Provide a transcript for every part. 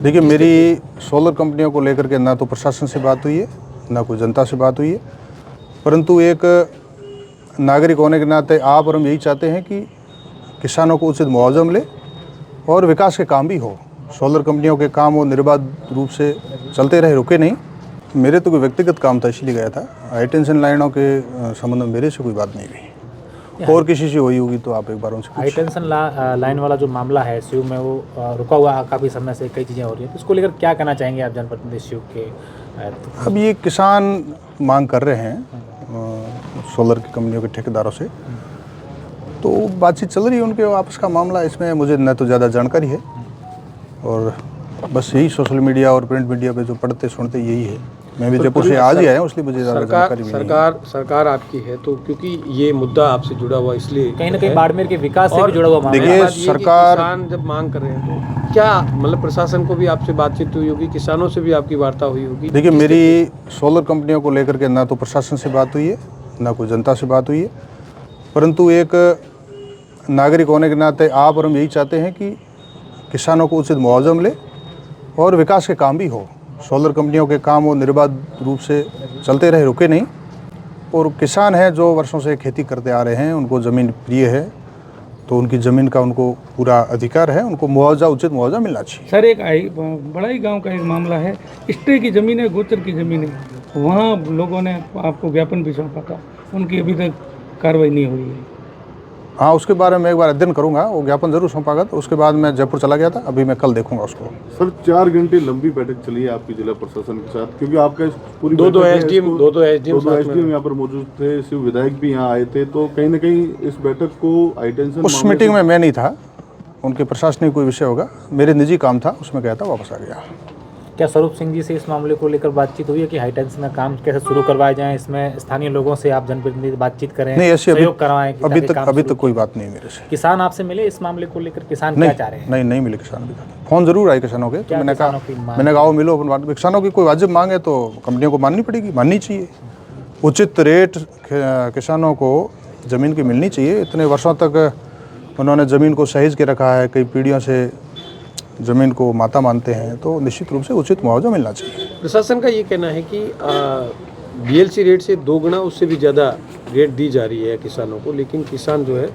देखिए, मेरी सोलर कंपनियों को लेकर के ना तो प्रशासन से बात हुई है, ना कोई जनता से बात हुई है, परंतु एक नागरिक होने के नाते आप और हम यही चाहते हैं कि किसानों को उचित मुआवजा मिले और विकास के काम भी हो। सोलर कंपनियों के काम वो निर्बाध रूप से चलते रहे, रुके नहीं। मेरे तो कोई व्यक्तिगत काम था, इसलिए गया था। हाई टेंशन लाइनों के संबंध में मेरे से कोई बात नहीं हुई। और किसी से हुई होगी तो आप एक बार उनसे हाई टेंशन लाइन वाला जो मामला है शिव में, वो रुका हुआ काफ़ी समय से, कई चीज़ें हो रही हैं, तो इसको लेकर क्या कहना चाहेंगे आप जनप्रतिनिधि शिव के? अब ये किसान मांग कर रहे हैं सोलर की कंपनियों के ठेकेदारों से, तो बातचीत चल रही है उनके आपस का मामला। इसमें मुझे न तो ज़्यादा जानकारी है, और बस यही सोशल मीडिया और प्रिंट मीडिया पे जो पढ़ते सुनते यही है। मैं भी जयपुर से आज ही आया हूँ, इसलिए मुझे ज़्यादा जानकारी भी नहीं है। सरकार आपकी है, तो क्योंकि ये मुद्दा आपसे जुड़ा हुआ, इसलिए कहीं ना कहीं बाड़मेर के विकास से भी जुड़ा हुआ मामला है। देखिए, सरकार किसान जब मांग कर रहे हैं तो क्या मतलब प्रशासन को भी आपसे बातचीत हुई होगी, किसानों से भी आपकी वार्ता हुई होगी? देखिए, मेरी सोलर कंपनियों को लेकर के ना तो प्रशासन से बात हुई है, ना कोई जनता से बात हुई है, परंतु एक नागरिक होने के नाते आप और हम यही चाहते हैं कि किसानों को उचित मुआवजा मिले और विकास के काम भी हो। सोलर कंपनियों के काम वो निर्बाध रूप से चलते रहे, रुके नहीं। और किसान हैं जो वर्षों से खेती करते आ रहे हैं, उनको ज़मीन प्रिय है, तो उनकी ज़मीन का उनको पूरा अधिकार है, उनको मुआवजा, उचित मुआवजा मिलना चाहिए। सर, एक बड़ा ही गांव का एक मामला है। स्टे की ज़मीन है, गोचर की ज़मीन है, वहाँ लोगों ने आपको ज्ञापन भी सौंपा था, उनकी अभी तक कार्रवाई नहीं हुई है। हाँ, उसके बारे में एक बार अध्ययन करूंगा, वो ज्ञापन जरूर सौंपागा। तो उसके बाद मैं जयपुर चला गया था, अभी मैं कल देखूंगा उसको। सर, 4 घंटे लंबी बैठक चली है आपकी जिला प्रशासन के साथ, क्योंकि आपका पूरी दो एसडीएम यहाँ पर मौजूद थे, शिव विधायक भी यहाँ आए थे, तो कहीं ना कहीं इस बैठक को हाई टेंशन उस मीटिंग में मैं नहीं था, उनके प्रशासनिक कोई विषय होगा, मेरे निजी काम था, उसमें गया था, वापस आ गया। क्या स्वरूप सिंह जी से इस मामले को लेकर बातचीत हुई है कि हाई टेंशन में काम कैसे शुरू करवाए जाएं? इसमें स्थानीय लोगों से आप जनप्रतिनिधि बातचीत करें, नहीं, ऐसे सहयोग करवाएं? अभी तक कोई बात नहीं मेरे से। किसान आपसे मिले इस मामले को लेकर? किसान क्या चाह रहे हैं? नहीं मिले किसान अभी तक। फोन जरूर आए किसानों के, तो मैंने कहा आओ मिलो अपन बात। किसानों की कोई वाजिब मांग है तो कंपनियों को माननी पड़ेगी, माननी चाहिए। उचित रेट किसानों को ज़मीन की मिलनी चाहिए। इतने वर्षों तक उन्होंने ज़मीन को सहेज के रखा है, कई पीढ़ियों से ज़मीन को माता मानते हैं, तो निश्चित रूप से उचित मुआवजा मिलना चाहिए। प्रशासन का ये कहना है कि बीएलसी रेट से 2 गुना उससे भी ज़्यादा रेट दी जा रही है किसानों को, लेकिन किसान जो है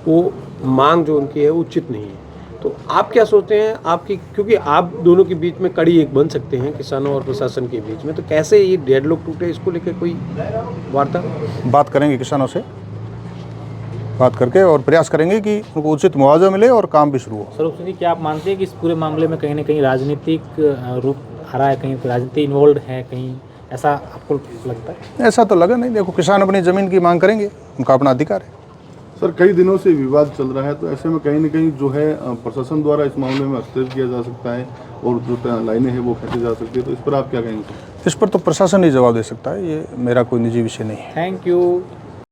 वो मांग जो उनकी है उचित नहीं है। तो आप क्या सोचते हैं आपकी, क्योंकि आप दोनों के बीच में कड़ी एक बन सकते हैं, किसानों और प्रशासन के बीच में, तो कैसे ये डेडलॉक टूटे, इसको लेकर कोई वार्ता? बात करेंगे किसानों से, बात करके और प्रयास करेंगे कि उनको उचित मुआवजा मिले और काम भी शुरू हो। स्वरूप सिंह जी, क्या आप मानते हैं कि इस पूरे मामले में कहीं ना कहीं राजनीतिक रूप आ रहा है, कहीं राजनीति इन्वॉल्व है, कहीं ऐसा आपको लगता है? ऐसा तो लगा नहीं। देखो, किसान अपनी ज़मीन की मांग करेंगे, उनका अपना अधिकार है। सर, कई दिनों से विवाद चल रहा है, तो ऐसे में कहीं ना कहीं जो है प्रशासन द्वारा इस मामले में हस्तक्षेप किया जा सकता है और जो लाइनें हैं वो खींची जा सकती है, तो इस पर आप क्या कहेंगे? इस पर तो प्रशासन ही जवाब दे सकता है, ये मेरा कोई निजी विषय नहीं है। Thank you.